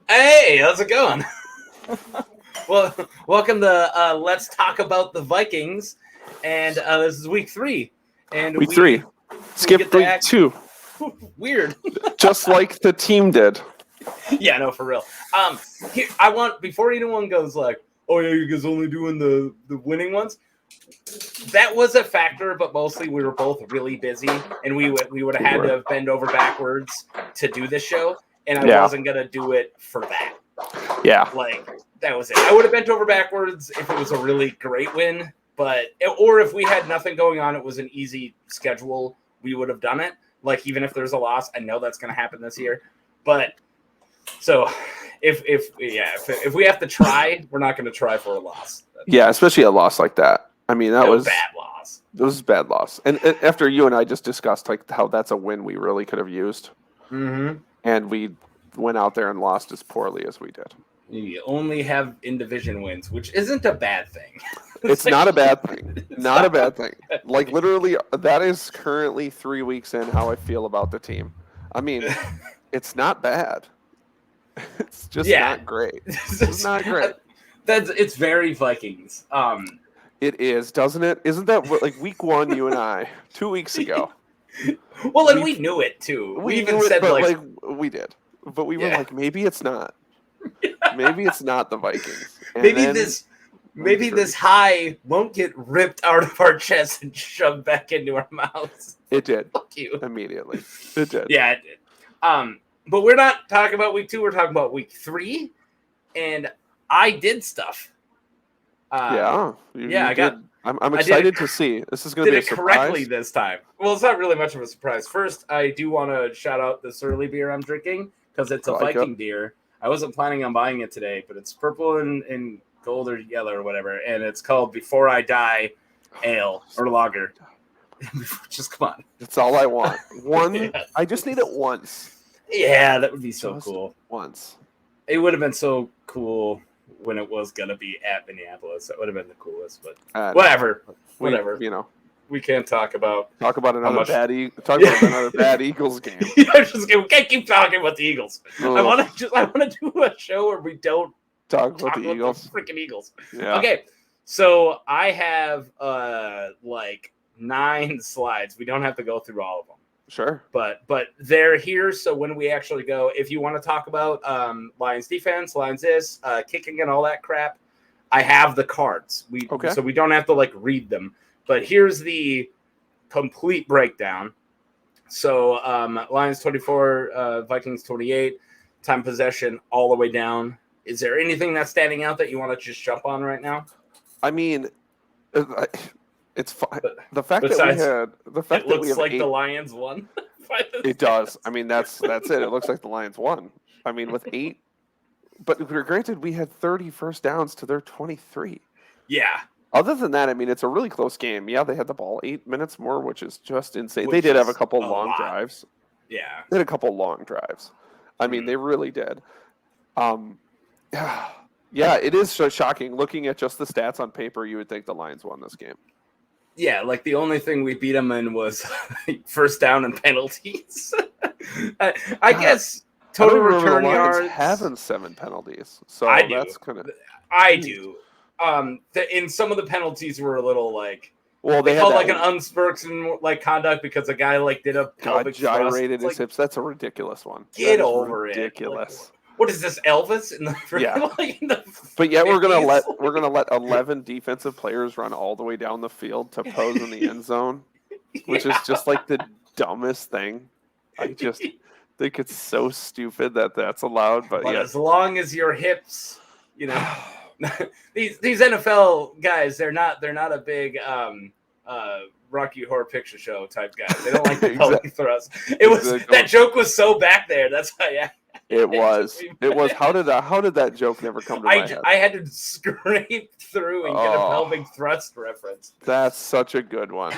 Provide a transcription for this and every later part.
Hey, how's it going? Well, welcome to Let's Talk About the Vikings, and this is week 3. And Week 3. Skip week 2. Weird. Just like the team did. Yeah, no, for real. Here, I want, before anyone goes like, oh yeah, you guys only doing the winning ones. That was a factor, but mostly we were both really busy, and we would have had to bend over backwards to do this show, and I wasn't gonna do it for that. Yeah. Like, that was it. I would have bent over backwards if it was a really great win, or if we had nothing going on, it was an easy schedule, we would have done it. Like, even if there's a loss, I know that's going to happen this year. But, so, if we have to try, we're not going to try for a loss. Yeah, especially a loss like that. I mean, that was a bad loss. It was a bad loss. And after you and I just discussed like how that's a win we really could have used. Mm-hmm. And we went out there and lost as poorly as we did. You only have in-division wins, which isn't a bad thing. It's not a bad thing. Not a bad thing. Like, literally, that is currently 3 weeks in how I feel about the team. I mean, it's not bad. It's just not great. It's not great. It's very Vikings. It is, doesn't it? Isn't that like week 1, you and I, 2 weeks ago? Well, and we knew it, too. We even said, like, we did. But we were like, maybe it's not. Maybe it's not the Vikings. And maybe this high won't get ripped out of our chest and shoved back into our mouths. It did. Fuck you. Immediately. It did. Yeah, it did. But we're not talking about week 2. We're talking about week 3. And I did stuff. I got. I'm excited to see. This is going to be a surprise. Correctly this time. Well, it's not really much of a surprise. First, I do want to shout out the Surly beer I'm drinking because it's a Viking beer. I wasn't planning on buying it today, but it's purple and gold or yellow or whatever, and it's called Before I Die Ale or Lager. Just come on. That's all I want. I just need it once. Yeah, that would be so cool. Once. It would have been so cool when it was going to be at Minneapolis. That would have been the coolest, but whatever. We can't talk about another bad Eagles game. We can't keep talking about the Eagles. I want to do a show where we don't talk about the Eagles. Freaking Eagles. Yeah. Okay, so I have like 9 slides. We don't have to go through all of them. Sure. But they're here, so when we actually go, if you want to talk about Lions defense, Lions kicking and all that crap, I have the cards. So we don't have to like read them. But here's the complete breakdown. So Lions 24, Vikings 28, time possession all the way down. Is there anything that's standing out that you want to just jump on right now? I mean, it's fine. The fact that it looks like the Lions won. It does. I mean, that's it. It looks like the Lions won. I mean, with 8. But granted, we had 30 first downs to their 23. Yeah. Other than that, I mean, it's a really close game. Yeah, they had the ball 8 minutes more, which is just insane. They did have a couple long drives. Yeah. They had a couple long drives. I mean, they really did. Yeah, it is so shocking. Looking at just the stats on paper, you would think the Lions won this game. Yeah, like the only thing we beat them in was first down and penalties. I guess total return yards. Having 7 penalties, so that's kind of. I do. In some of the penalties were a little like. Well, they called like an unsportsmanlike conduct because a guy like did a pelvic gyrated thrust. his hips. That's a ridiculous one. Get over it. Ridiculous. What is this, Elvis? But yet we're gonna let 11 defensive players run all the way down the field to pose in the end zone, which is just like the dumbest thing. I just think it's so stupid that that's allowed. But yeah, as long as your hips, these NFL guys, they're not a big Rocky Horror Picture Show type guys. They don't like the pelvic thrust. That joke was so back there. That's why. It was. How did that joke never come to my head? I had to scrape through and get a pelvic thrust reference. That's such a good one.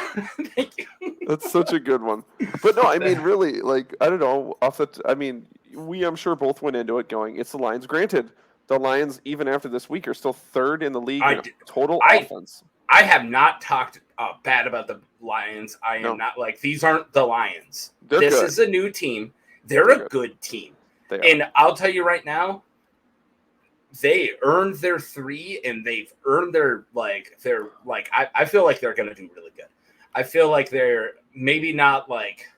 Thank you. That's such a good one. But no, I mean, really, like, I don't know. I'm sure both went into it going, it's the Lions. Granted, the Lions, even after this week, are still 3rd in the league in total offense. I have not talked bad about the Lions. I am not like, these aren't the Lions. This is a new team. They're a good team. And I'll tell you right now, they earned their 3, and they've earned their I feel like they're going to do really good. I feel like they're maybe not like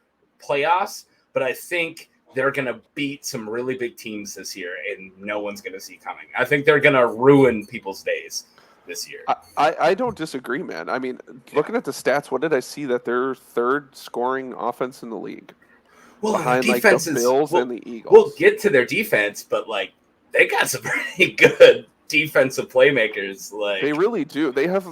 playoffs, but I think they're going to beat some really big teams this year, and no one's going to see coming. I think they're going to ruin people's days this year. I don't disagree, man. I mean, looking at the stats, what did I see? That they're 3rd scoring offense in the league. Well, behind the the Bills and the Eagles. We'll get to their defense, but they got some pretty good defensive playmakers. They really do. They have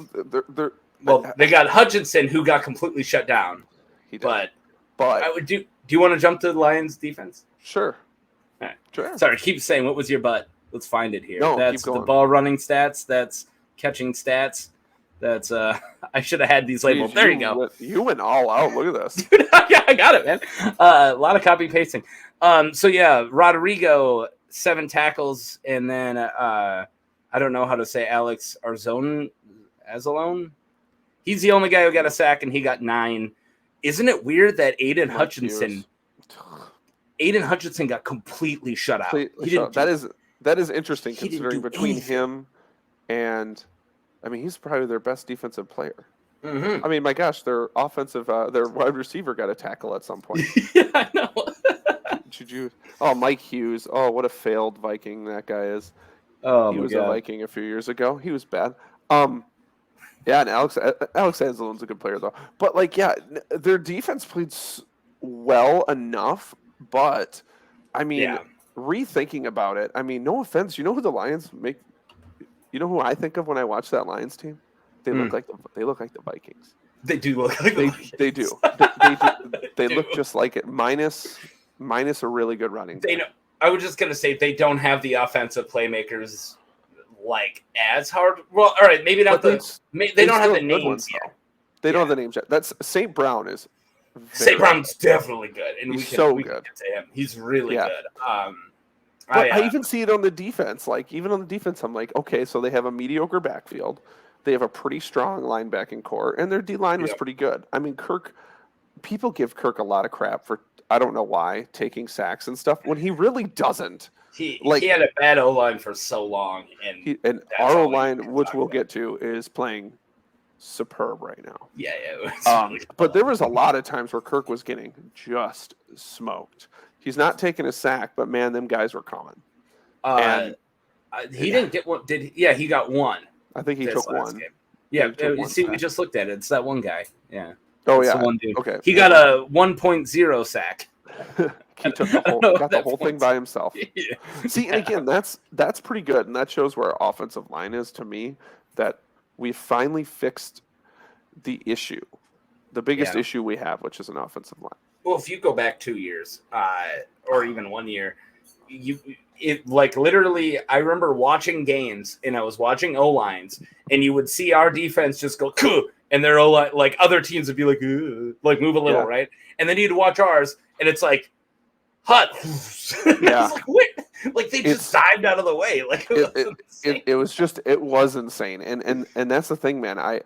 they got Hutchinson, who got completely shut down. He did. But I would do you want to jump to the Lions defense? Sure. All right. Sure. Sorry, keep saying what was your butt? Let's find it here. No, that's keep going. The ball running stats, that's catching stats. That's I should have had these labeled. There you go. You went all out. Look at this. Yeah, I got it, man. A lot of copy pasting. So yeah, Rodrigo 7 tackles, and then I don't know how to say Alex Azalone. He's the only guy who got a sack, and he got 9. Isn't it weird that Aiden Hutchinson got completely shut out? That is interesting considering between him and. I mean, he's probably their best defensive player. Mm-hmm. I mean, my gosh, their wide receiver got a tackle at some point. Yeah, I know. Mike Hughes. Oh, what a failed Viking that guy is. Oh, he was a Viking a few years ago. He was bad. Yeah, and Alex Anzalone's a good player though. But their defense played well enough. But I mean, rethinking about it. I mean, no offense. You know who the Lions make? You know who I think of when I watch that Lions team? They look like the Vikings. They do look like the Vikings. They do. They look just like it. Minus a really good running. I was just gonna say they don't have the offensive playmakers as hard. Well, all right, maybe not they don't have the names yet. They don't have the names yet. That's St. Brown is. St. Brown's definitely good, and we can get to him. He's really good. But I even see it on the defense. Even on the defense, I'm like, okay, so they have a mediocre backfield. They have a pretty strong linebacking core, and their D-line was pretty good. I mean, people give Kirk a lot of crap for, I don't know why, taking sacks and stuff, when he really doesn't. He had a bad O-line for so long. And our O-line, which we'll get to, is playing superb right now. Yeah. It was really cool. But there was a lot of times where Kirk was getting just smoked. He's not taking a sack, but man, them guys were coming. He didn't get one. He got one. I think he took one. Game. Yeah, we just looked at it. It's that one guy. Yeah. Oh, yeah. The one dude. Okay. He got a 1.0 sack. He took the whole thing by himself. Yeah. See, and again, that's pretty good, and that shows where our offensive line is to me. That we finally fixed the issue, the biggest issue we have, which is an offensive line. Well, if you go back 2 years, or even 1 year, literally, I remember watching games, and I was watching O-lines, and you would see our defense just go, "Kuh," and their O-line, other teams would be move a little, right? And then you'd watch ours, and it's like, Hut. Yeah. They just dived out of the way. It was insane. And that's the thing, man. I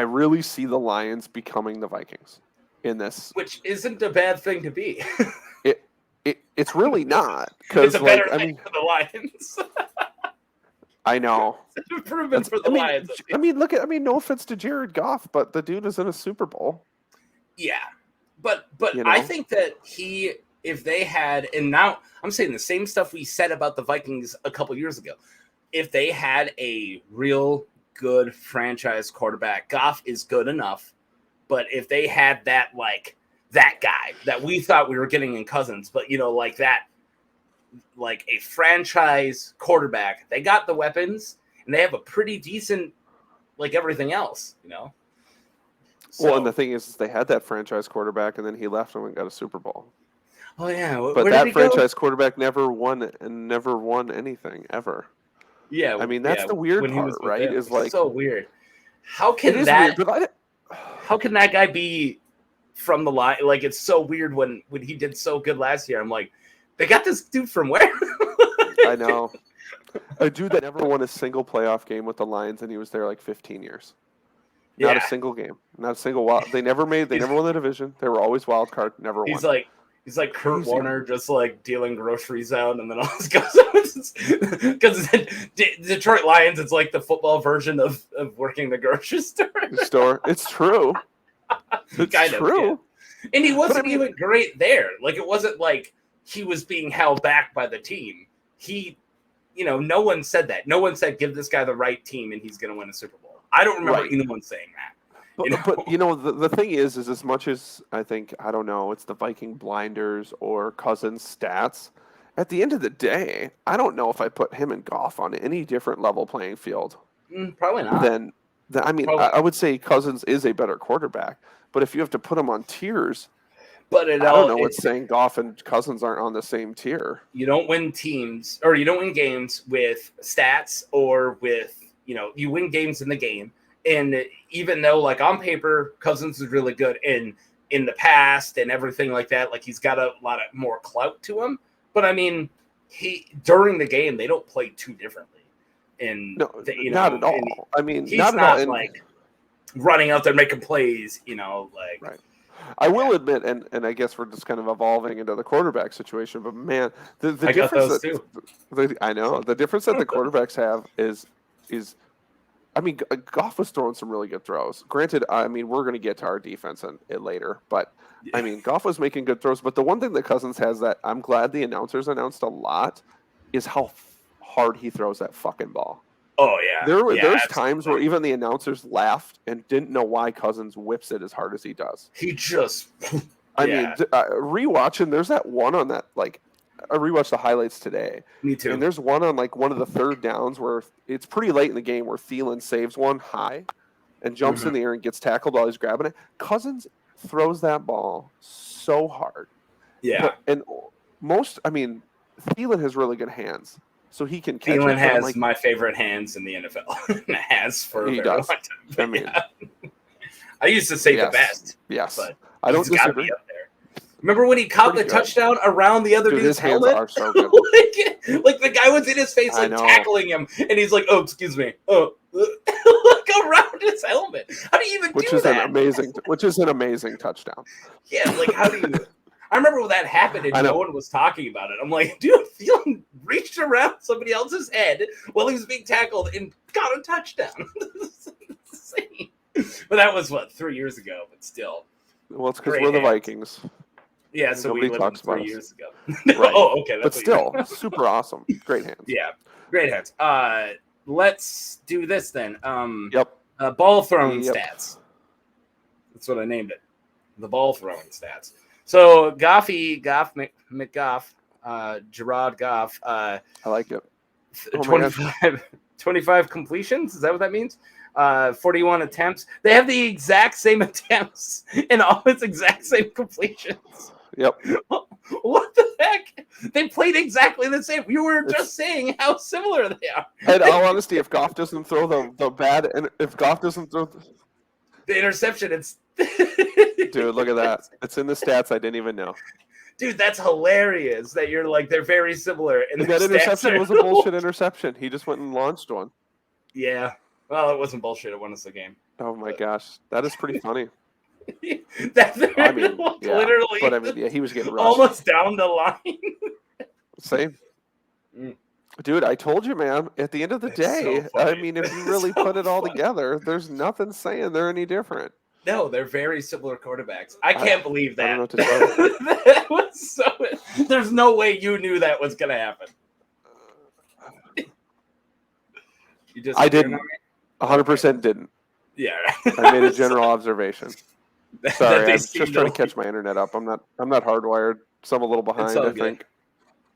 really see the Lions becoming the Vikings in this, which isn't a bad thing to be. It's really not, because it's a better thing for the Lions. I know. It's an improvement for the Lions. No offense to Jared Goff, but the dude is in a Super Bowl. Yeah, but I think that if they had, and now I'm saying the same stuff we said about the Vikings a couple years ago, if they had a real good franchise quarterback, Goff is good enough. But if they had that guy that we thought we were getting in Cousins, but a franchise quarterback, they got the weapons and they have a pretty decent everything else, So, well, and the thing is they had that franchise quarterback, and then he left and got a Super Bowl. Oh yeah, but that franchise quarterback never won anything ever. Yeah, I mean that's the weird part, right? Is so weird. How can that guy be from the line? It's so weird when he did so good last year. I'm like, they got this dude from where? I know. A dude that never won a single playoff game with the Lions, and he was there 15 years. Not a single game. Not a single wild. They never won the division. They were always wild card. Never won. He's He's like Kurt Warner, just like dealing groceries out, and then all this goes on. Just like dealing groceries out, and then all this goes on. Because Detroit Lions, it's like the football version of working the grocery store. It's true. It's kind true. Of, yeah. And he wasn't even great there. Like, it wasn't like he was being held back by the team. No one said that. No one said, give this guy the right team and he's going to win a Super Bowl. I don't remember anyone saying that. But the thing is as much as I think, I don't know, it's the Viking blinders or Cousins stats, at the end of the day, I don't know if I put him and Goff on any different level playing field. Probably not. I would say Cousins is a better quarterback, but if you have to put him on tiers, I don't know what's saying Goff and Cousins aren't on the same tier. You don't win games with stats or with, you win games in the game. And even though, like, on paper, Cousins is really good in the past and everything like that, like, he's got a lot of more clout to him. But, I mean, during the game, they don't play too differently. Not at all. I mean, he's not like running out there making plays, like. Right. I will admit, and I guess we're just kind of evolving into the quarterback situation, but, man, the difference the difference that the quarterbacks have is I mean, Goff was throwing some really good throws. Granted, I mean, we're going to get to our defense later, but I mean, Goff was making good throws. But the one thing that Cousins has that I'm glad the announcers announced a lot is how hard he throws that fucking ball. Oh, yeah. There's times where even the announcers laughed and didn't know why Cousins whips it as hard as he does. He just... I mean, rewatching, there's that one on that, like, I rewatched the highlights today. Me too. And there's one on like one of the third downs where it's pretty late in the game where Thielen saves one high and jumps in the air and gets tackled while he's grabbing it. Cousins throws that ball so hard. Yeah. Thielen has really good hands, so he can catch Thielen has my favorite hands in the NFL. Has for a very long time. I mean, I used to say the best. Yes. But I don't disagree. Be up there. Remember when he caught the touchdown around the other dude's helmet? His hands are so good. like the guy was in his face, like tackling him, and he's like, "Oh, excuse me." Oh, like around his helmet. How do you even do that? Which is an amazing touchdown. Yeah, like how do you? I remember when that happened and no one was talking about it. I'm like, dude, Thielen reached around somebody else's head while he was being tackled and got a touchdown. Insane. But that was 3 years ago. But still. Well, it's because we're the Vikings. Yeah, so we lived 3 years ago. Right. Oh, okay. But still, super awesome. Great hands. Yeah, great hands. Let's do this then. Yep. Ball throwing stats. That's what I named it. The ball throwing stats. So McGoff, Gerard Goff. I like it. 25 completions. Is that what that means? 41 attempts. They have the exact same attempts and all its exact same completions. Yep. What the heck? They played exactly the same. You were just saying how similar they are. In all honesty, if Goff doesn't throw the bad, and if Goff doesn't throw the interception, it's dude, look at that. It's in the stats. I didn't even know. Dude, that's hilarious that you're like they're very similar. And that interception was a bullshit interception. He just went and launched one. Yeah. Well, it wasn't bullshit. It won us the game. Oh my gosh, that is pretty funny. Literally. But I mean, he was getting rushed. Almost down the line. Same. Dude, I told you, man. At the end of the day, so I mean, if you really put it all together, there's nothing saying they're any different. No, they're very similar quarterbacks. I can't believe that. I don't know what to tell you. That was so. There's no way you knew that was going to happen. I didn't. 100% didn't. Yeah. I made a general observation. Sorry, I'm just trying to catch my internet up. I'm not hardwired, so I'm a little behind, I think.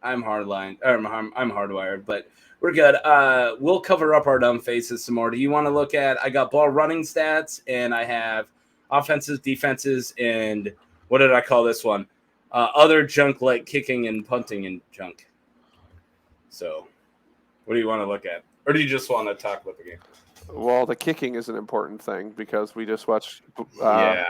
I'm hardwired, but we're good. We'll cover up our dumb faces some more. Do you want to look at? I got ball running stats, and I have offenses, defenses, and what did I call this one? Other junk like kicking and punting and junk. So, what do you want to look at, or do you just want to talk about the game? Well, the kicking is an important thing because we just watched. Yeah.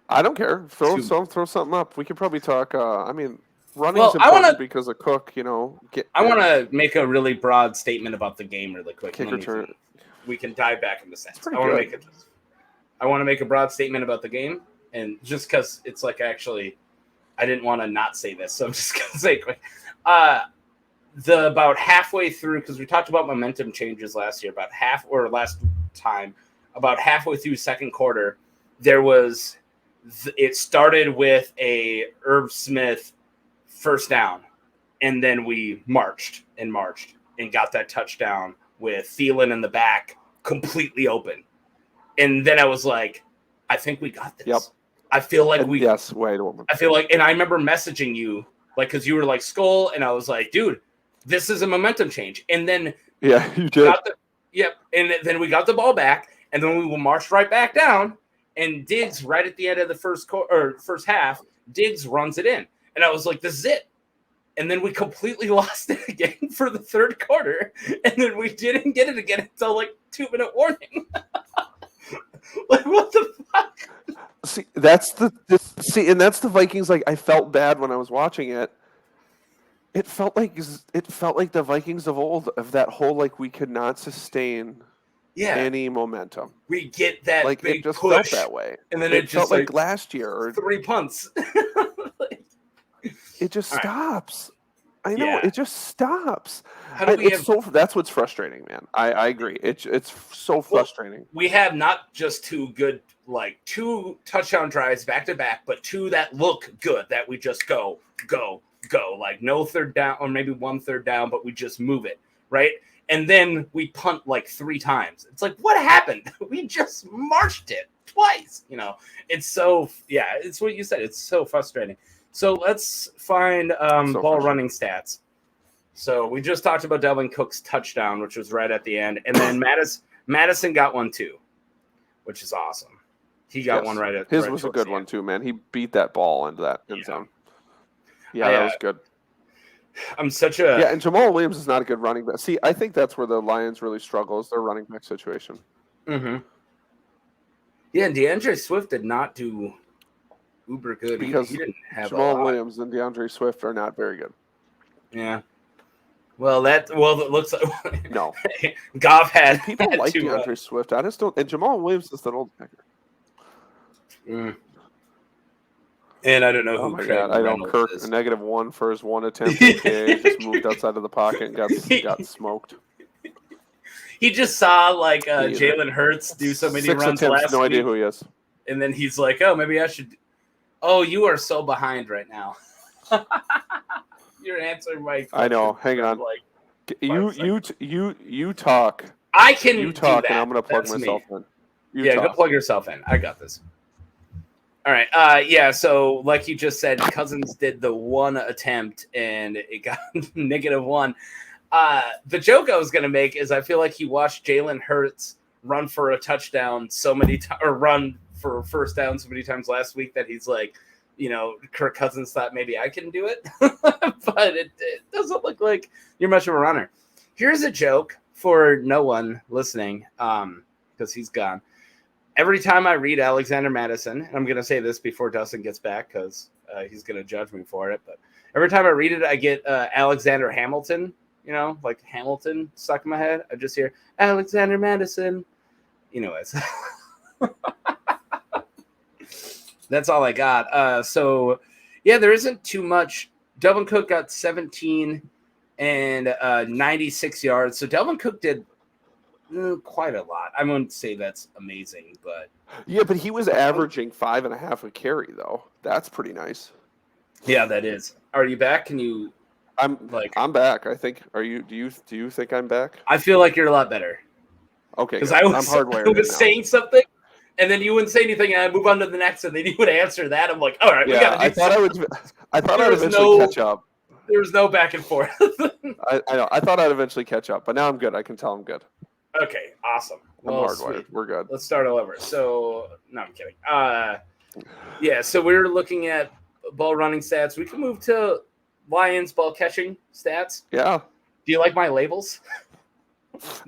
I don't care. Throw something up. We could probably talk. Running's important because of Cook. I want to make a really broad statement about the game really quick. Kick return. We can dive back in the sense. I want to make a broad statement about the game, and just because it's like actually, I didn't want to not say this, so I'm just going to say it quick. About halfway through, because we talked about momentum changes last year, last time, about halfway through second quarter, it started with a Irv Smith first down, and then we marched and got that touchdown with Thielen in the back completely open. And then I was like, I think we got this. Yep. I feel like I feel like, and I remember messaging you, like, because you were like, Skull, and I was like, dude, this is a momentum change. And then you did. And then we got the ball back, and then we marched right back down, and Diggs, right at the end of the first half, Diggs runs it in. And I was like, this is it. And then we completely lost it again for the third quarter, and then we didn't get it again until like 2-minute warning. Like, what the fuck? See, that's the Vikings. Like, I felt bad when I was watching it. It felt like the Vikings of old, of that whole, like, we could not sustain any momentum. We get that, like, big it just push, felt that way. And then it just felt like last year or 3 punts. It just stops. I know, Yeah. it just stops. That's what's frustrating, man. I agree. It's so frustrating. We have not just two touchdown drives back to back, but two that look good, that we just go. Like, no third down, or maybe one third down, but we just move it, right? And then we punt like 3 times. It's like, what happened? We just marched it twice. It's it's what you said. It's so frustrating. So let's find ball running stats. So we just talked about Dalvin Cook's touchdown, which was right at the end. And then Madison got one too, which is awesome. He got one right at his was a good one too, man. He beat that ball into that end zone. Yeah, that was good. And Jamal Williams is not a good running back. See, I think that's where the Lions really struggle, is their running back situation. Mm-hmm. Yeah, and DeAndre Swift did not do uber good because he didn't have Jamal Williams and DeAndre Swift are not very good. Yeah. Well, it looks like no. Goff had people like DeAndre Swift. I just don't. And Jamal Williams is that old backer. And I don't know who. Oh my God! I know Kirk is. -1 for his one attempt. Just moved outside of the pocket and got smoked. He just saw like Jalen Hurts do so many 6 runs attempts, last no week, idea who he is. And then he's like, "Oh, maybe I should." Oh, you are so behind right now. You're answering my question. I know. Hang on. Like, you talk. I can. You talk, and I'm gonna plug myself in. Go plug yourself in. I got this. All right. So like you just said, Cousins did the one attempt and it got -1. The joke I was gonna make is I feel like he watched Jalen Hurts run for a touchdown so many times, or run for a first down so many times last week, that he's like, Kirk Cousins thought maybe I can do it, but it doesn't look like you're much of a runner. Here's a joke for no one listening, because he's gone. Every time I read Alexander Madison, and I'm going to say this before Dustyn gets back because he's going to judge me for it, but every time I read it, I get Alexander Hamilton, like Hamilton stuck in my head. I just hear Alexander Madison. Anyways. That's all I got. So, there isn't too much. Dalvin Cook got 17 and 96 yards. So Dalvin Cook did quite a lot. I wouldn't say that's amazing, but but he was averaging 5.5 a carry though. That's pretty nice. Yeah, that is. Are you back? Can you? I'm back. I think. Are you? Do you think I'm back? I feel like you're a lot better. Okay, because I'm hardwired. I was saying something, and then you wouldn't say anything, and I move on to the next, and then you would answer that. I'm like, all right, we got to do something. I thought I'd eventually catch up. There was no back and forth. I know. I thought I'd eventually catch up, but now I'm good. I can tell I'm good. Okay, awesome. I'm hardwired. Sweet. We're good. Let's start all over. So, no, I'm kidding. So we're looking at ball running stats. We can move to Lions ball catching stats. Yeah. Do you like my labels?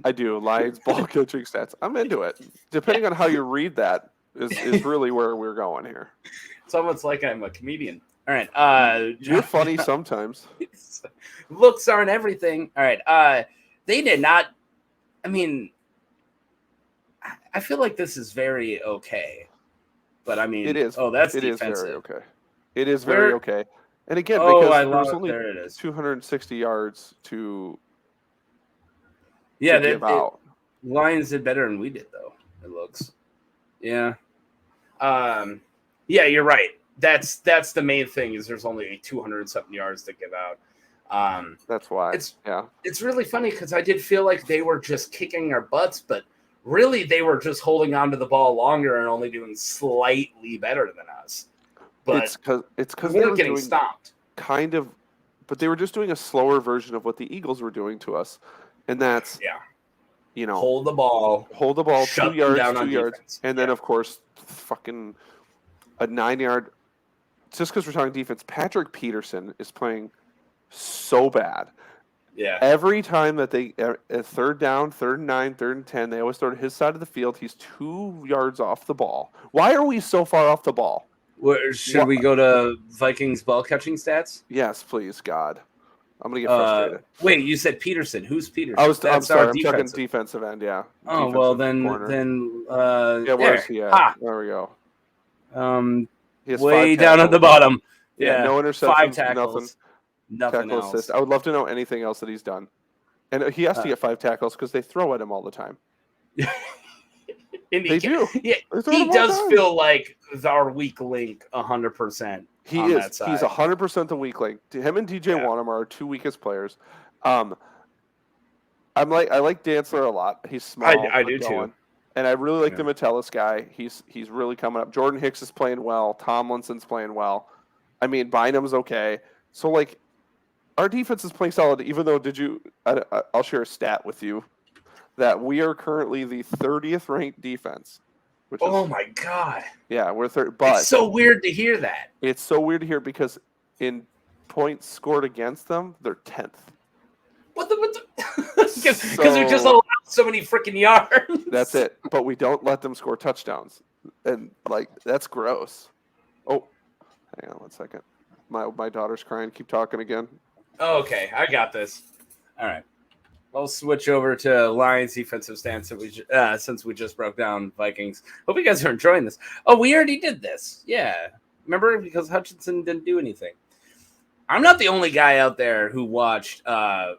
I do. Lions ball catching stats. I'm into it. Depending on how you read that is really where we're going here. It's almost like I'm a comedian. All right. You're funny sometimes. Looks aren't everything. All right. They did not. I mean, I feel like this is very okay. But I mean, it is. Oh, that's it defensive. is very okay. It is very okay. And again, because there's only 260 yards to give out. Lions did better than we did, though. It looks. Yeah. Yeah, you're right. That's the main thing is there's only 200-something yards to give out. That's why. It's really funny because I did feel like they were just kicking our butts, but really they were just holding on to the ball longer and only doing slightly better than us. But it's because they were getting stomped. Kind of, but they were just doing a slower version of what the Eagles were doing to us, and that's hold the ball, 2 yards, and then of course fucking a 9-yard. Just because we're talking defense, Patrick Peterson is playing so bad. Yeah. Every time that they third down, 3rd and 9, 3rd and 10, they always throw to his side of the field. He's 2 yards off the ball. Why are we so far off the ball? Should we go to Vikings ball catching stats? Yes, please, God. I'm gonna get frustrated. Wait, you said Peterson. Who's Peterson? I'm sorry. I'm talking defensive end. Yeah. Oh well, then. Where's he at? There we go. He has way down at the bottom. Yeah, no interceptions. 5 tackles. Nothing else. Assist. I would love to know anything else that he's done. And he has to get 5 tackles because they throw at him all the time. They do. Yeah, he does feel like our weak link 100%. He is. He's 100% the weak link. Him and DJ Wanham are our 2 weakest players. I like Dantzler a lot. He's small. I do too. And I really like the Metellus guy. He's really coming up. Jordan Hicks is playing well. Tomlinson's playing well. I mean, Bynum's okay. So like, our defense is playing solid. Even though, I'll share a stat with you that we are currently the 30th ranked defense. My God. Yeah, we're third. But it's so weird to hear that. It's so weird to hear because in points scored against them, they're 10th. Because we just allowed so many freaking yards. That's it. But we don't let them score touchdowns. And that's gross. Oh, hang on 1 second. My daughter's crying. Keep talking again. Oh, okay. I got this. All right. I'll switch over to Lions defensive stance since we just broke down Vikings. Hope you guys are enjoying this. Oh, we already did this. Yeah. Remember? Because Hutchinson didn't do anything. I'm not the only guy out there who watched who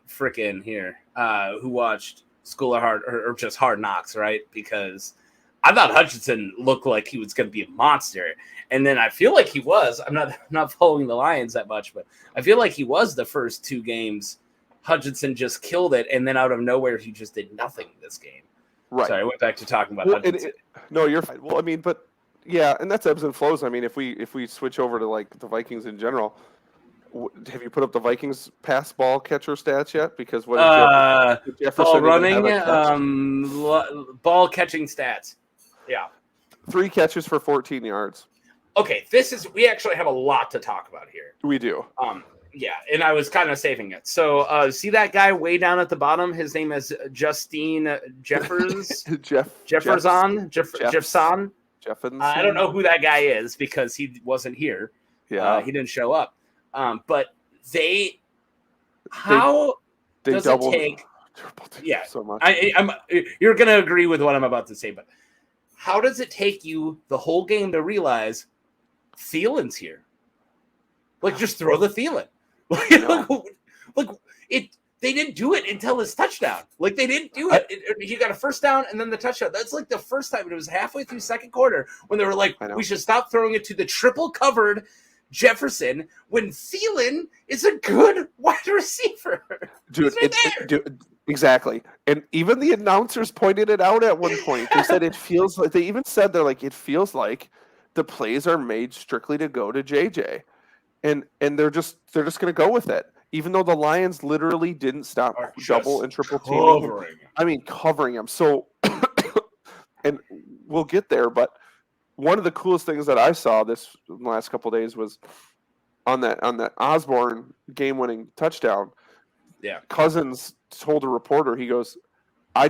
watched School of Hard or just Hard Knocks, right? Because I thought Hutchinson looked like he was going to be a monster. And then I feel like he was. I'm not following the Lions that much, but I feel like he was the first 2 games. Hutchinson just killed it, and then out of nowhere, he just did nothing this game. Right. Sorry, I went back to talking about Hutchinson. No, you're fine. Well, I mean, but yeah, and that's ebbs and flows. I mean, if we switch over to like the Vikings in general, have you put up the Vikings pass ball catcher stats yet? Because what is Jefferson ball running, ball catching stats? Yeah, 3 catches for 14 yards. Okay, we actually have a lot to talk about here. We do. Yeah, and I was kind of saving it. So, see that guy way down at the bottom? His name is Dustyn Dubuque. Jefferson. I don't know who that guy is because he wasn't here. Yeah, he didn't show up. But how does it take? Yeah, so much. You're gonna agree with what I'm about to say, but how does it take you the whole game to realize Thielen's here? Like, just throw the Thielen. They didn't do it until his touchdown. Like, they didn't do it. He got a first down and then the touchdown. That's like the first time. It was halfway through second quarter when they were like, we should stop throwing it to the triple covered Jefferson when Thielen is a good wide receiver. Dude, exactly. And even the announcers pointed it out at one point. They said it feels like, they even said it feels like the plays are made strictly to go to JJ. And they're just going to go with it, even though the Lions literally didn't stop double and triple teaming. Covering him. So, and we'll get there. But one of the coolest things that I saw this last couple of days was on that Osborne game-winning touchdown. Yeah, Cousins told a reporter, he goes, "I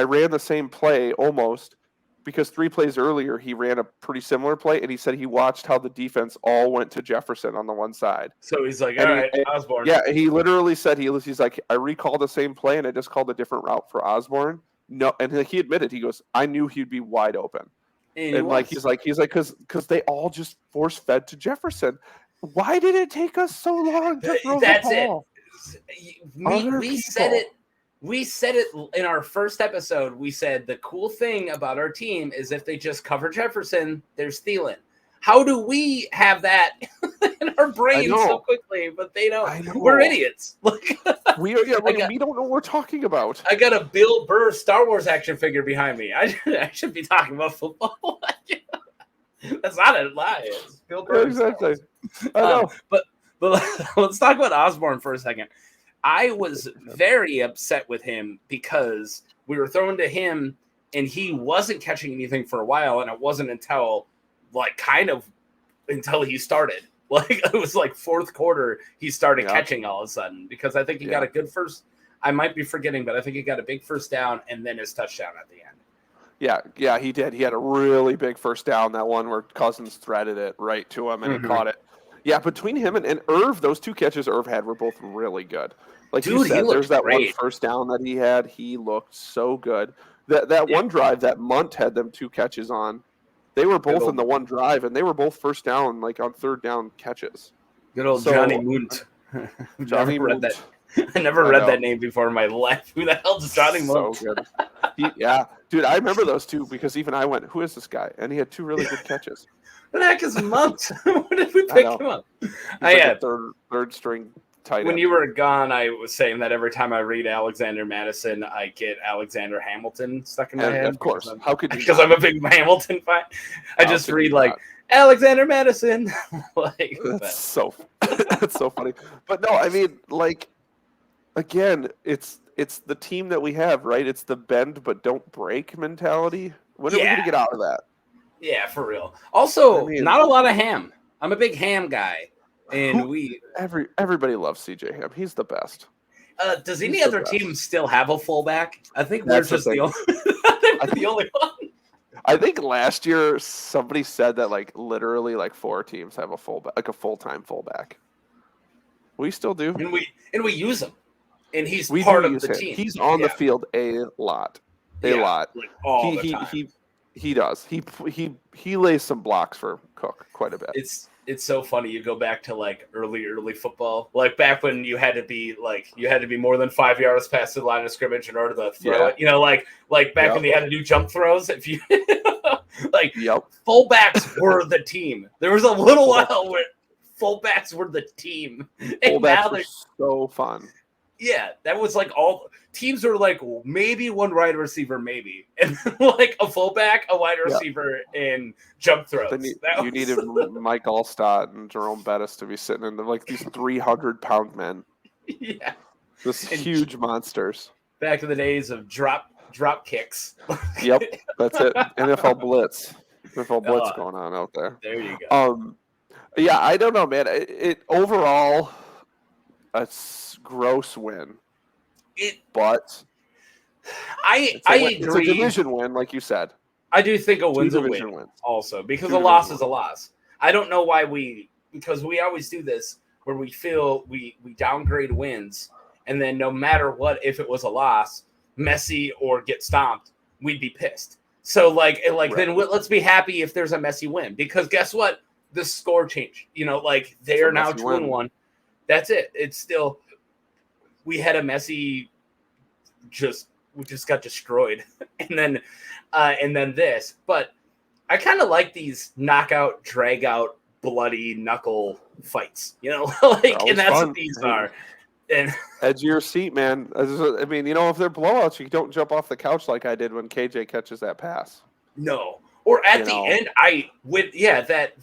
ran the same play almost." Because 3 plays earlier, he ran a pretty similar play, and he said he watched how the defense all went to Jefferson on the one side. So he's like, all right, Osborne. Yeah, he literally said, he's like, I recall the same play, and I just called a different route for Osborne. No, and he admitted, he goes, I knew he'd be wide open. And he's like, because they all just force-fed to Jefferson. Why did it take us so long to throw the ball? We said it. We said it in our first episode. We said the cool thing about our team is if they just cover Jefferson, there's Thielen. How do we have that in our brains so quickly? But they don't. We're idiots. We don't know what we're talking about. I got a Bill Burr Star Wars action figure behind me. I should be talking about football. That's not a lie. It's Bill Burr. Exactly. I know. But let's talk about Osborne for a second. I was very upset with him because we were throwing to him and he wasn't catching anything for a while, and it wasn't until until he started. It was like fourth quarter he started catching all of a sudden, because I think he got a good first. I might be forgetting, but I think he got a big first down and then his touchdown at the end. Yeah, he did. He had a really big first down, that one where Cousins threaded it right to him and he caught it. Yeah, between him and Irv, those two catches Irv had were both really good. Like you said, there's that one first down that he had. He looked so good. That one drive that Munt had them two catches on, they were both in the one drive, and they were both first down, like on third down catches. Good old Johnny Munt. Johnny Munt. I never read that name before in my life. Who the hell is Johnny Munt? So good. Dude, I remember those two because even I went, who is this guy? And he had two really good catches. What the heck is Munt? Where did we pick him up? Like third string tight end. When you were gone, I was saying that every time I read Alexander Madison, I get Alexander Hamilton stuck in my head. Of course. How could you? Because I'm a big Hamilton fan. I just read Alexander Madison. That's so funny. But no, I mean, again, it's the team that we have, right? It's the bend but don't break mentality. When are we going to get out of that? Yeah, for real. Also, not a lot of Ham. I'm a big Ham guy. And everybody loves CJ Ham. He's the best. Does any other team still have a fullback? I think we're just the only one. I think last year somebody said that literally 4 teams have a fullback, a full-time fullback. We still do, and we use him, and he's part of the team. He's on the field a lot. Like all the time. He does. He lays some blocks for Cook quite a bit. It's so funny. You go back to early football, back when you had to be more than 5 yards past the line of scrimmage in order to throw it. Back when they had to do jump throws. If you fullbacks were the team. There was a little while where fullbacks were the team. Fullbacks were so fun. Yeah, that was all teams were maybe one wide receiver, maybe, and a fullback, a wide receiver, and jump throws. Then you needed Mike Allstott and Jerome Bettis to be sitting in these 300-pound men. Yeah, huge monsters. Back in the days of drop kicks. Yep, that's it. NFL Blitz going on out there. There you go. Yeah, I don't know, man. It overall, a gross win. But I agree. It's a division win, like you said. I do think a win's a win also, because a loss is a loss. I don't know why because we always do this where we feel we downgrade wins, and then no matter what, if it was a loss, messy or get stomped, we'd be pissed. So then let's be happy if there's a messy win, because guess what? The score changed. They are now 2-1. That's it. It's still. We had a messy, we just got destroyed, and then this. But I kind of like these knockout, drag out, bloody knuckle fights. And that's fun. What these are. And edge of your seat, man. I mean, if they're blowouts, you don't jump off the couch like I did when KJ catches that pass. No, or at the end,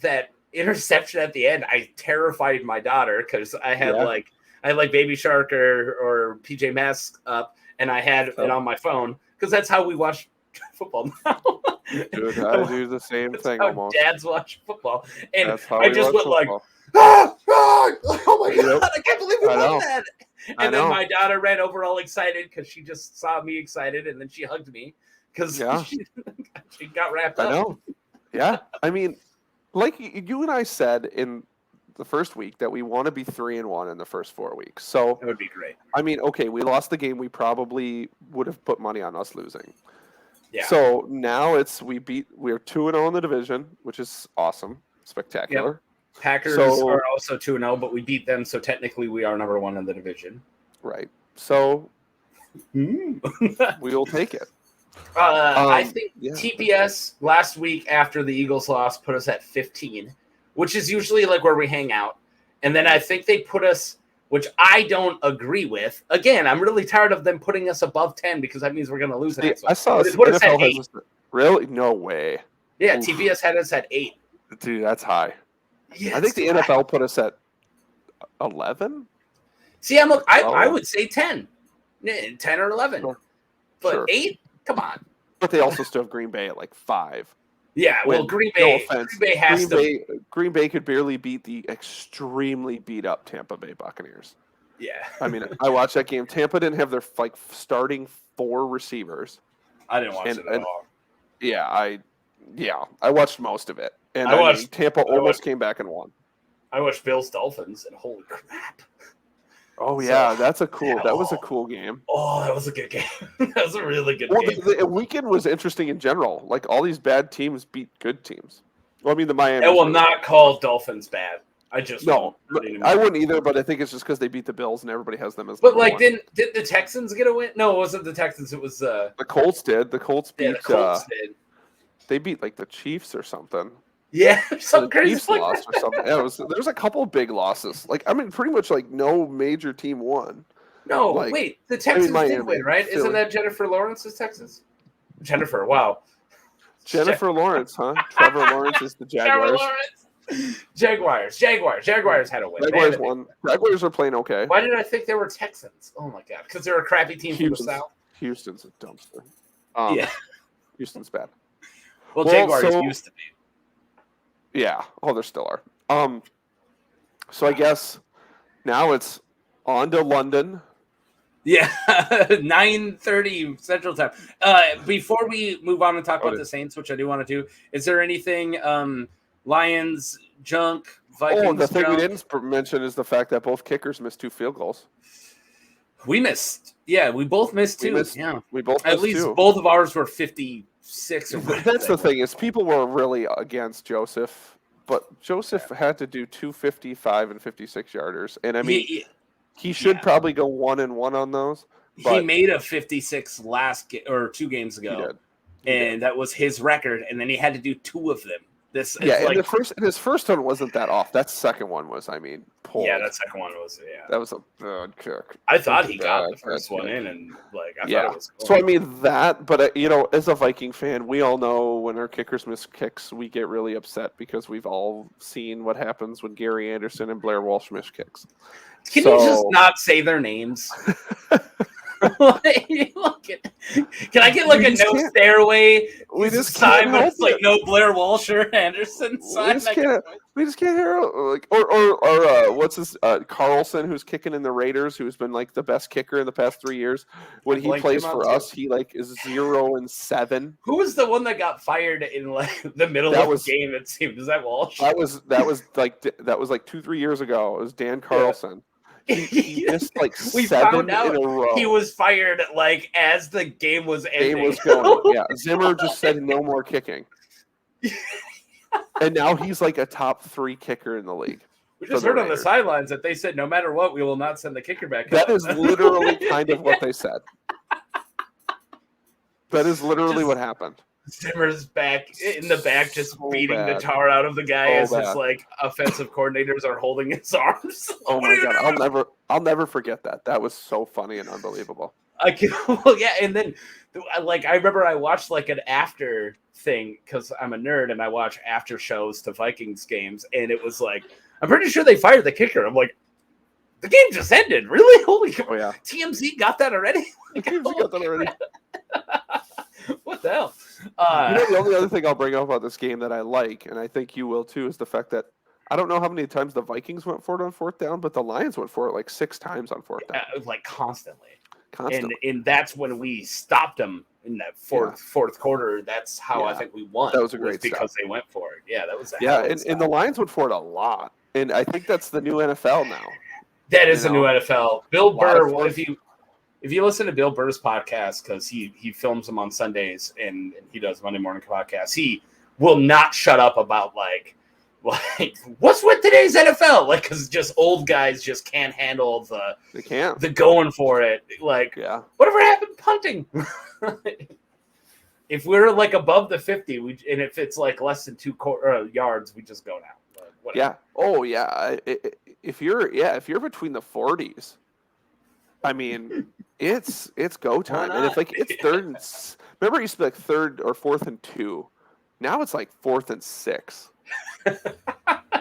that interception at the end, I terrified my daughter because I had Baby Shark or PJ Masks up, and I had it on my phone because that's how we watch football now. Dude, I do the same thing almost. Dads watch football, and I just went oh my God, I can't believe we won that. And then my daughter ran over all excited because she just saw me excited, and then she hugged me because she got wrapped up. I know. Yeah, I mean, like you and I said in the first week that we want to be 3-1 in the first 4 weeks. So that would be great. I mean, okay, we lost the game. We probably would have put money on us losing. Yeah. So now we're 2-0 in the division, which is awesome, spectacular. Packers are also 2-0, but we beat them, so technically we are number 1 in the division. Right. So we will take it. I think TPS last week after the Eagles lost put us at 15, which is usually like where we hang out. And then I think they put us, which I don't agree with. Again, I'm really tired of them putting us above 10 because that means we're going to lose the next one. I saw NFL has really? No way. Yeah, TPS had us at 8. Dude, that's high. Yeah, I think the NFL put us at 11. See, I would say 10. 10 or 11. Sure. But 8? Come on. But they also still have Green Bay at like 5. Yeah, well, Green Bay has to. Green Bay could barely beat the extremely beat up Tampa Bay Buccaneers. Yeah. I mean, I watched that game. Tampa didn't have their starting 4 receivers. I didn't watch it at all. Yeah, I watched most of it. And Tampa almost came back and won. I watched Bills Dolphins, and holy crap. Oh yeah, that was a cool game. Oh, that was a good game. That was a really good game. The weekend was interesting in general. Like all these bad teams beat good teams. Well, I mean the Miami. I will not call Dolphins bad. I wouldn't either. But I think it's just because they beat the Bills and everybody has them as. But like, did the Texans get a win? No, it wasn't the Texans. It was the Colts did. The Colts beat. The Colts did. They beat like the Chiefs or something. Yeah, something crazy like lost or something. Yeah, there's a couple big losses. Like I mean, pretty much like no major team won. No, wait, the Texans did win, right? Isn't that Jennifer Lawrence's Texans? Jennifer, wow. Jennifer Lawrence, huh? Trevor Lawrence is the Jaguars. Jaguars had a win. Jaguars won. Jaguars are playing okay. Why did I think they were Texans? Oh my god, because they're a crappy team from the South. Houston's a dumpster. Yeah, Houston's bad. Well, Jaguars used to be. Yeah. Oh, there still are. So I guess now it's on to London. Yeah, 9:30 Central Time. Before we move on and talk about the Saints, which I do want to do, is there anything Lions junk, Vikings? Oh, the thing we didn't mention is the fact that both kickers missed 2 field goals. We missed. Yeah, we both missed 2. We both missed at least 2. Both of ours were 56 or That's the thing is people were really against Joseph, but Joseph had to do 2 55 and 56 yarders, and I mean he should probably go 1-1 on those. He made a 56 or 2 games ago, and that was his record, and then he had to do 2 of them. And his first one wasn't that off. That second one was, pulled. Yeah, that second one was, That was a bad kick. I thought he got the first one in, and I thought it was cool. So but as a Viking fan, we all know when our kickers miss kicks, we get really upset because we've all seen what happens when Gary Anderson and Blair Walsh miss kicks. Can you just not say their names? Can I get like a no stairway sign where it's like no Blair Walsh or Anderson sign? We just can't hear or what's this Carlson, who's kicking in the Raiders, who's been like the best kicker in the past 3 years. When he plays for us, he is 0-7. Who was the one that got fired in the middle of the game? It seemed, is that Walsh? That was like 2-3 years ago. It was Dan Carlson. He missed we 7 found out in a row. He was fired as the game was ending. Game was going. Yeah, Zimmer just said no more kicking, and now he's like a top 3 kicker in the league. We just heard on the sidelines that they said no matter what, we will not send the kicker back. That is literally kind of what they said. That is literally what happened. Zimmer's back in the back, just beating the tar out of the guy as his offensive coordinators are holding his arms. Oh my god, I'll never forget that. That was so funny and unbelievable. And then I remember I watched an after thing because I'm a nerd and I watch after shows to Vikings games, and it was I'm pretty sure they fired the kicker. I'm like, the game just ended, really? Holy crap! Oh, yeah. TMZ got that already. TMZ got that already. What the hell? The only other thing I'll bring up about this game that I like, and I think you will too, is the fact that I don't know how many times the Vikings went for it on 4th down, but the Lions went for it 6 times on 4th down. Constantly. Constantly. And that's when we stopped them in that fourth quarter. That's how I think we won. That was a great because they went for it. Yeah, that was and the Lions went for it a lot. And I think that's the new NFL now. That is the new NFL. Bill Burr, if you listen to Bill Burr's podcast, because he films them on Sundays and he does Monday morning podcasts, he will not shut up about like, what's with today's NFL? Like, because just old guys just can't handle the going for it. Like, whatever happened punting? If we're like above the 50, and if it's like less than 2 yards, we just go now. Yeah. Oh yeah. If you're between the 40s, I mean, it's go time. And if like it's third and remember it used to be like 3rd or 4th and 2. Now it's like 4th and 6.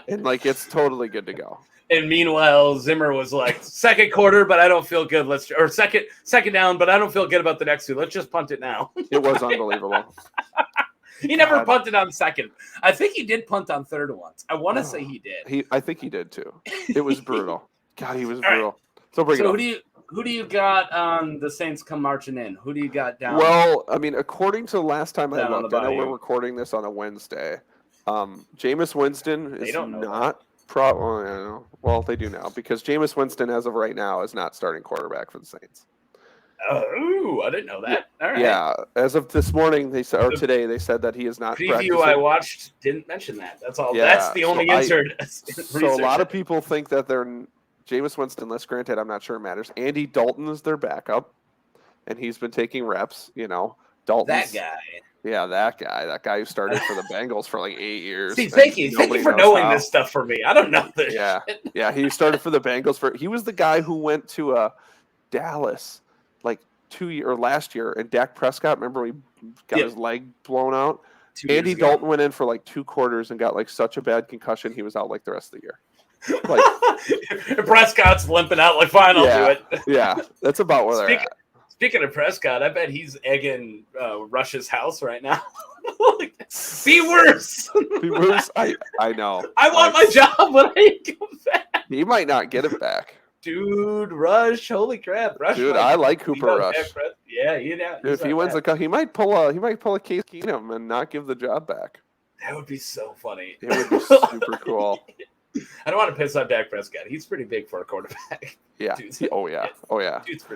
And like it's totally good to go. And meanwhile, Zimmer was like, second quarter, but I don't feel good. Or second down, but I don't feel good about the next 2. Let's just punt it now. It was unbelievable. He never punted on second. I think he did punt on third once. I want to say he did. I think he did too. It was brutal. God, he was brutal. Right. So bring it up. Who do you got on the Saints come marching in? Who do you got down? Well, I mean, according to the last time I looked, I know we're recording this on a Wednesday. Jameis Winston is not well, they do now because Jameis Winston, as of right now, is not starting quarterback for the Saints. Oh, I didn't know that. All right. Yeah, as of this morning, today, they said that he is not. Preview I watched didn't mention that. That's all. Yeah, that's the only answer. So a lot of people think that they're Jameis Winston. Let's granted, I'm not sure it matters. Andy Dalton is their backup, and he's been taking reps. Dalton. That guy. Yeah, that guy who started for the Bengals for like 8 years. See, thank you for knowing this stuff for me. I don't know this. Yeah, shit. Yeah, he started for the Bengals he was the guy who went to Dallas like last year, and Dak Prescott. Remember, he got his leg blown out. Andy Dalton went in for like 2 quarters and got like such a bad concussion, he was out like the rest of the year. Like Prescott's limping out. Like, fine, I'll do it. Yeah, that's about where they're at. Speaking of Prescott, I bet he's egging Rush's house right now. Be worse. Be worse. I know. I want my job when I come back. He might not get it back. Dude, Rush, holy crap, Rush! Dude, I like Cooper Rush. Yeah, if he wins the cup, he might pull a Case Keenum and not give the job back. That would be so funny. It would be super cool. I don't want to piss off Dak Prescott. He's pretty big for a quarterback. Yeah. Oh yeah.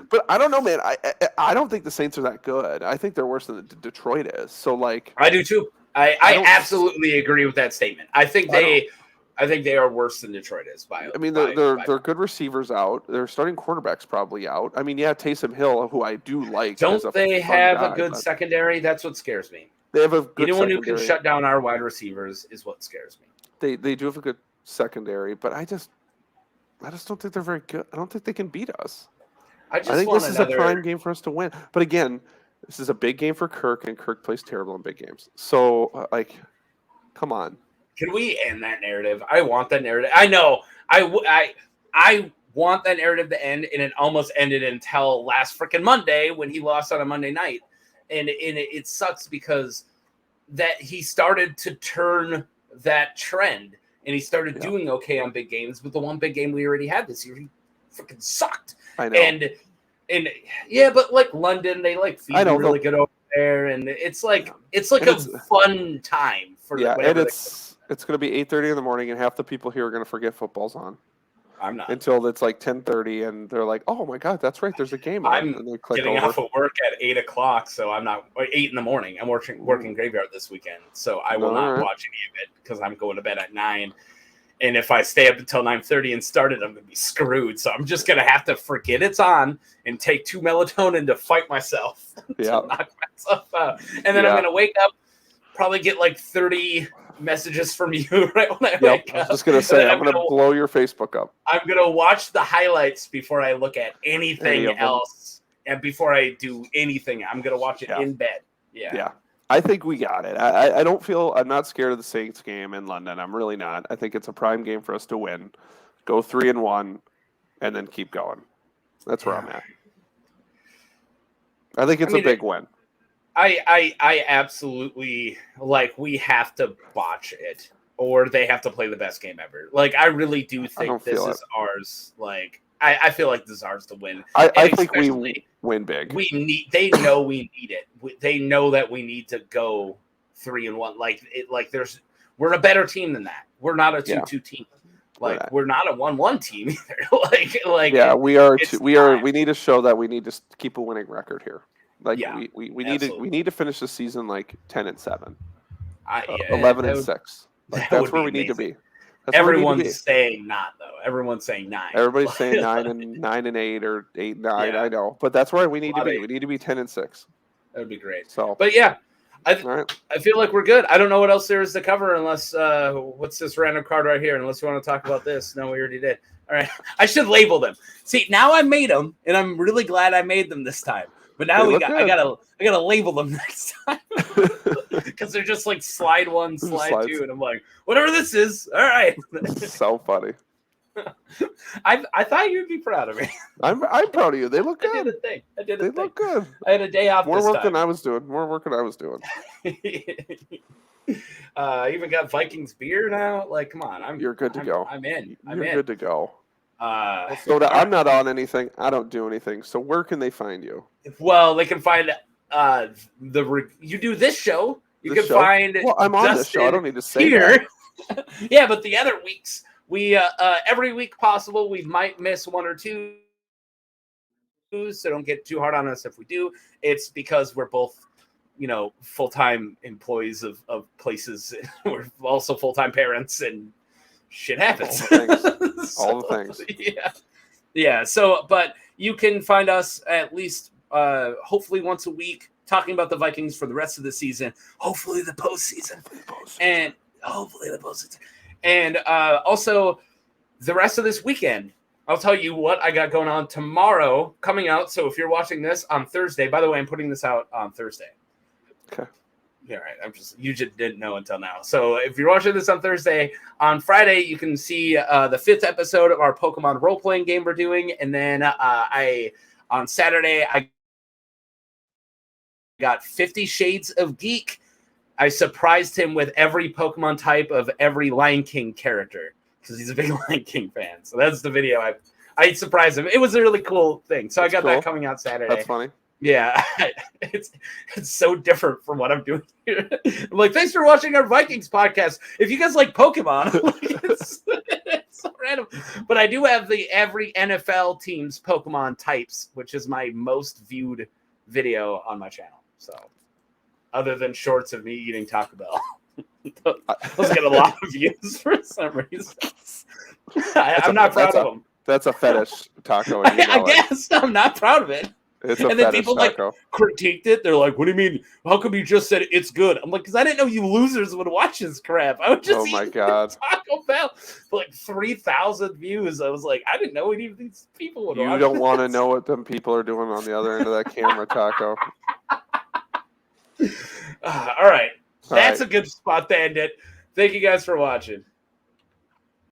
But I don't know, man. I don't think the Saints are that good. I think they're worse than Detroit is. So like, I do too. I absolutely agree with that statement. I think they are worse than Detroit is. They're good receivers out. Their starting quarterback's probably out. I mean, yeah, Taysom Hill, who I do like. Don't they have a good secondary? That's what scares me. They have a good anyone who can shut down our wide receivers is what scares me. They do have a good secondary, but I just don't think they're very good. I don't think they can beat us. I think this is a prime game for us to win. But again, this is a big game for Kirk, and Kirk plays terrible in big games. So, come on. Can we end that narrative? I want that narrative. I know. I want that narrative to end, and it almost ended until last freaking Monday when he lost on a Monday night. And it sucks because that he started to turn that trend. And he started doing okay on big games, but the one big game we already had this year, he freaking sucked. I know. And yeah, but like London, they like feed really good over there, and it's like a fun time for and it's going to be 8:30 in the morning, and half the people here are going to forget football's on. I'm not until it's like 10:30, and they're like, "Oh my god, that's right, there's a game on." I'm and they click getting over. off of work at 8:00, so I'm not 8 in the morning. I'm working graveyard this weekend, so I will not watch any of it because I'm going to bed at 9. And if I stay up until 9:30 and start it, I'm going to be screwed. So I'm just going to have to forget it's on and take 2 melatonin to fight myself to knock myself out. And then I'm going to wake up, probably get like 30 messages from you right when I wake up. I was just going to say, I'm going to blow your Facebook up. I'm going to watch the highlights before I look at anything else. And before I do anything, I'm going to watch it in bed. Yeah. I think we got it. I'm not scared of the Saints game in London. I'm really not. I think it's a prime game for us to win. Go 3-1 and then keep going. That's where I'm at. I think it's a big win. I absolutely we have to botch it or they have to play the best game ever. I really do think this is ours. I feel like this is ours to win. I think we win big. They know we need it. They know that we need to go 3-1. We're a better team than that. We're not a 2-2 team. We're not a 1-1 team either. We are. We need to show that we need to keep a winning record here. We need to finish the season 10-7, 11-6. Like, that's where we need to be. Everyone's saying not, though. Everyone's saying 9. Everybody's saying 9 and 8 or 8 and 9. Yeah. I know, but that's where we need to be. We need to be 10 and 6. That would be great. So, but yeah, I feel like we're good. I don't know what else there is to cover unless what's this random card right here? Unless you want to talk about this. No, we already did. All right, I should label them. See, now I made them, and I'm really glad I made them this time. But now I gotta label them next time because they're just like slide 1, slide 2, and I'm like, whatever this is, all right. So funny. I thought you'd be proud of me. I'm proud of you. They look good. I did a thing. They look good. I had a day off. More work than I was doing. I even got Vikings beer now. Like, come on, you're good to go. I'm in. You're good to go. So I'm not on anything. I don't do anything. So where can they find you? Well, they can find you do this show. You can find. Well, I'm on this show. I don't need to say here. Yeah, but the other weeks we every week possible we might miss 1 or 2. So don't get too hard on us if we do. It's because we're both, full-time employees of places. We're also full-time parents and shit happens. All the things. Yeah. So, but you can find us at least hopefully once a week talking about the Vikings for the rest of the season. Hopefully the postseason. And also the rest of this weekend. I'll tell you what I got going on tomorrow coming out. So if you're watching this on Thursday, by the way, I'm putting this out on Thursday. Okay. Yeah, right. You just didn't know until now. So if you're watching this on Thursday, on Friday, you can see the 5th episode of our Pokemon role-playing game we're doing. And then on Saturday, I got 50 Shades of Geek. I surprised him with every Pokemon type of every Lion King character because he's a big Lion King fan. So that's the video I surprised him. It was a really cool thing. So I got that coming out Saturday. That's funny. Yeah, it's so different from what I'm doing here. I'm like, thanks for watching our Vikings podcast. If you guys like Pokemon, it's so random. But I do have every NFL team's Pokemon types, which is my most viewed video on my channel. So, other than shorts of me eating Taco Bell, those get a lot of views for some reason. I'm not proud of them. That's a fetish taco. I guess I'm not proud of it. And then people taco. Critiqued it. They're like, "What do you mean? How come you just said it's good?" I'm like, "Because I didn't know you losers would watch this crap. I would just eat Taco Bell for like 3,000 views." I was like, "I didn't know any of these people would watch." You don't want to know what them people are doing on the other end of that camera, Taco. All right, that's a good spot to end it. Thank you guys for watching.